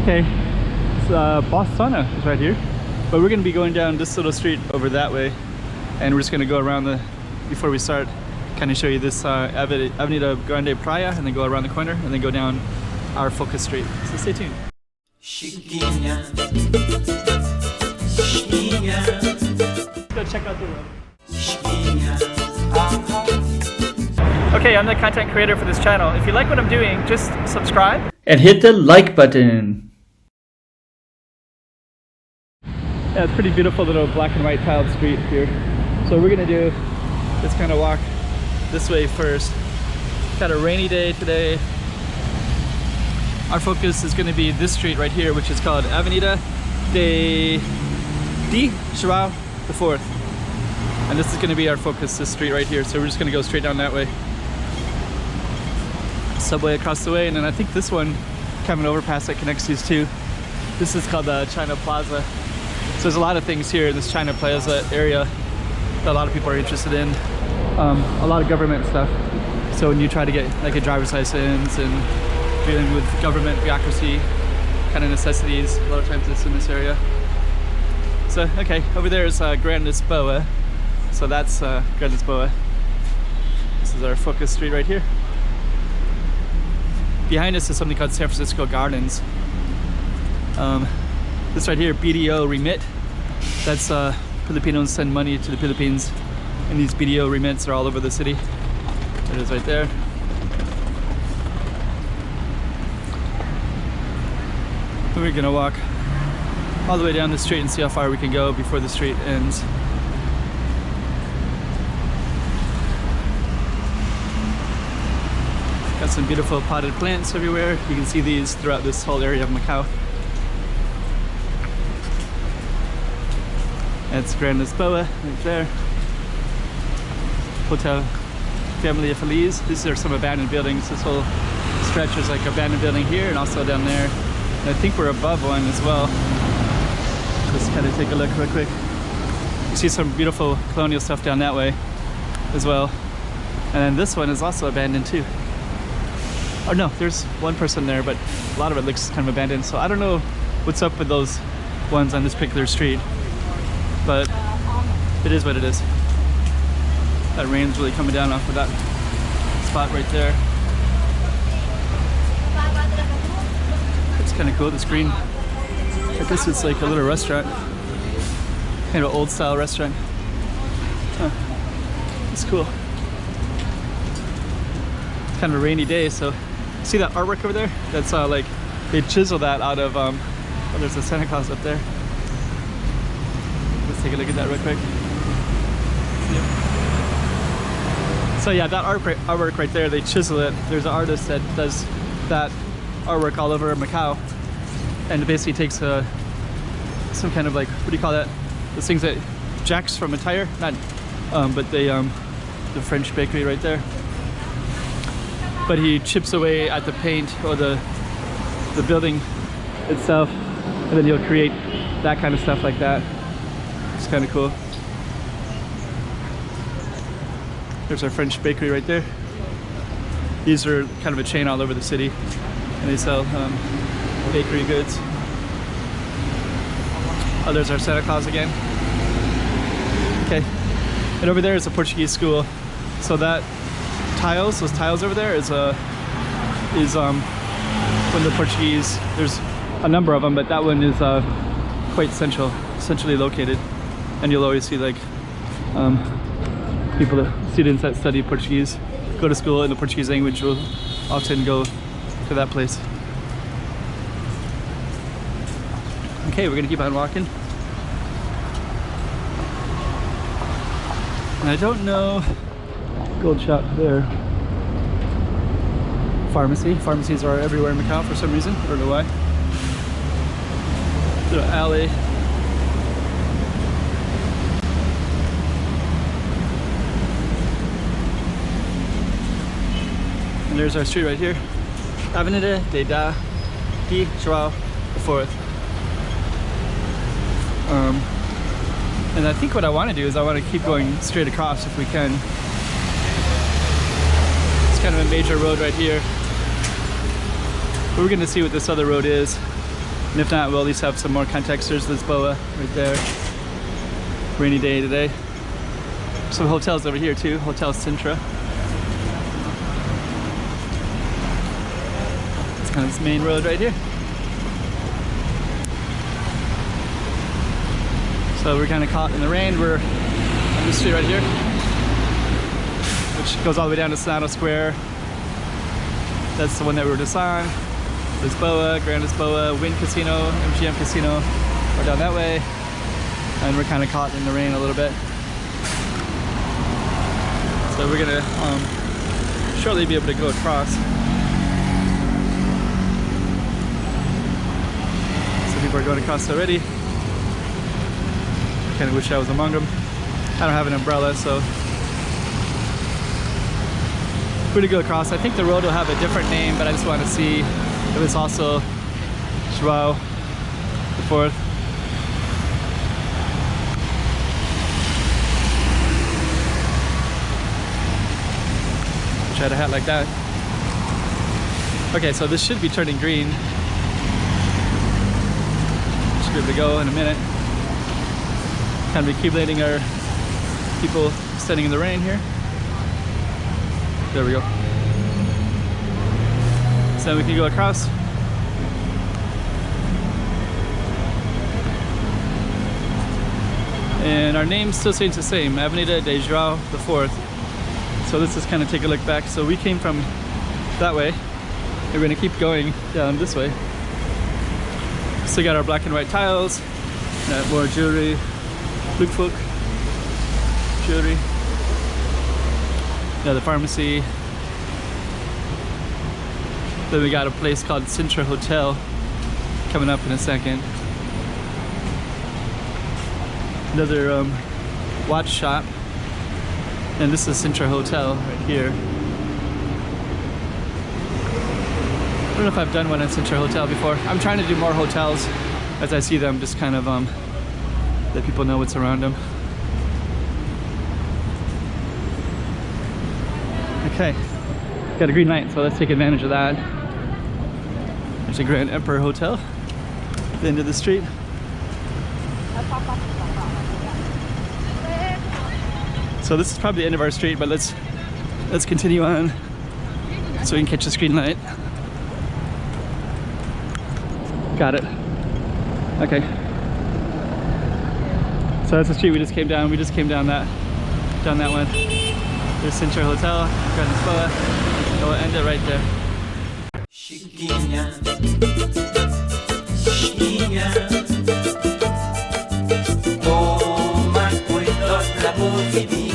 Okay, so Boston is right here, but we're going to be going down this little street over that way, and we're just going to go around the, before we start, kind of show you this Avenida Grande Praia, and then go around the corner, and then go down our focus street. So stay tuned. Go check out the road. Okay, I'm the content creator for this channel. If you like what I'm doing, just subscribe and hit the like button. Yeah, it's pretty beautiful little black and white tiled street here. So what we're gonna do is kind of walk this way first. Got a rainy day today. Our focus is gonna be this street right here, which is called Avenida de Dom Joa the 4th. And this is gonna be our focus, this street right here. So we're just gonna go straight down that way. Subway across the way, and then I think this one, kind of an overpass that connects these two. This is called the China Plaza. So there's a lot of things here in this China Plaza area that a lot of people are interested in. A lot of government stuff. So when you try to get like a driver's license and dealing with government bureaucracy kind of necessities, a lot of times it's in this area. So okay, over there is Grand Lisboa. So that's Grand Lisboa. This is our focus street right here. Behind us is something called San Francisco Gardens. This right here, BDO remit. That's Filipinos send money to the Philippines, and these BDO remits are all over the city. It is right there. We're gonna walk all the way down the street and see how far we can go before the street ends. Got some beautiful potted plants everywhere. You can see these throughout this whole area of Macau. That's Grand Lisboa right there. Hotel Family Feliz. These are some abandoned buildings. This whole stretch is like abandoned building here and also down there. And I think we're above one as well. Let's kind of take a look real quick. You see some beautiful colonial stuff down that way as well. And then this one is also abandoned too. Oh no, there's one person there, but a lot of it looks kind of abandoned. So I don't know what's up with those ones on this particular street, but it is what it is. That rain's really coming down off of that spot right there. It's kind of cool, this green. I guess it's like a little restaurant. Kind of an old style restaurant. Huh. It's cool. It's kind of a rainy day, so see that artwork over there? That's like, they chiseled that out of, oh, there's a Santa Claus up there. Let's take a look at that real quick. So yeah, that artwork right there, they chisel it. There's an artist that does that artwork all over Macau, and it basically takes some kind of like, what do you call that? Those things that jacks from a tire, not, but they the French bakery right there. But he chips away at the paint or the building itself, and then he'll create that kind of stuff like that. It's kind of cool. There's our French bakery right there. These are kind of a chain all over the city, and they sell bakery goods. Oh, there's our Santa Claus again. Okay, and over there is a Portuguese school. So that tiles, those tiles over there is when the Portuguese, there's a number of them, but that one is quite centrally located, and you'll always see like students that study Portuguese, go to school in the Portuguese language will often go to that place. Okay, we're gonna keep on walking. And I don't know, gold shop there. Pharmacy. Pharmacies are everywhere in Macau for some reason. I don't know why. Little alley. And there's our street right here. Avenida de Dom Joa the 4th. And I think what I want to do is I want to keep going straight across if we can. It's kind of a major road right here. But we're going to see what this other road is. And if not, we'll at least have some more contacts. There's Lisboa right there. Rainy day today. Some hotels over here too, Hotel Sintra. It's kind of this main road right here. So we're kind of caught in the rain. We're on this street right here, which goes all the way down to Senado Square. That's the one that we were just on. Lisboa, Grand Lisboa, Wynn Casino, MGM Casino. We're down that way. And we're kind of caught in the rain a little bit. So we're gonna shortly be able to go across. Some people are going across already. I kind of wish I was among them. I don't have an umbrella, so we're gonna go across. I think the road will have a different name, but I just want to see if it's also Joao the Fourth. Try a hat like that. Okay, so this should be turning green. Should be able to go in a minute. Kind of accumulating our people standing in the rain here. There we go. So we can go across. And our name still stays the same, Avenida de João the Fourth. So let's just kind of take a look back. So we came from that way. We're going to keep going down this way. Still got our black and white tiles, more jewelry, Lookfolk jewelry. The pharmacy. Then we got a place called Sintra Hotel coming up in a second. Another watch shop. And this is Sintra Hotel right here. I don't know if I've done one at Sintra Hotel before. I'm trying to do more hotels as I see them, just kind of let people know what's around them. Okay, got a green light, so let's take advantage of that. There's a Grand Emperor Hotel at the end of the street. So this is probably the end of our street, but let's continue on so we can catch this green light. Got it. Okay. So that's the street we just came down. We just came down that one. There's Sintra Hotel, Grand Lisboa. So we'll end it right there. Chiquinha, chiquinha, toma cuidado da bovidinha.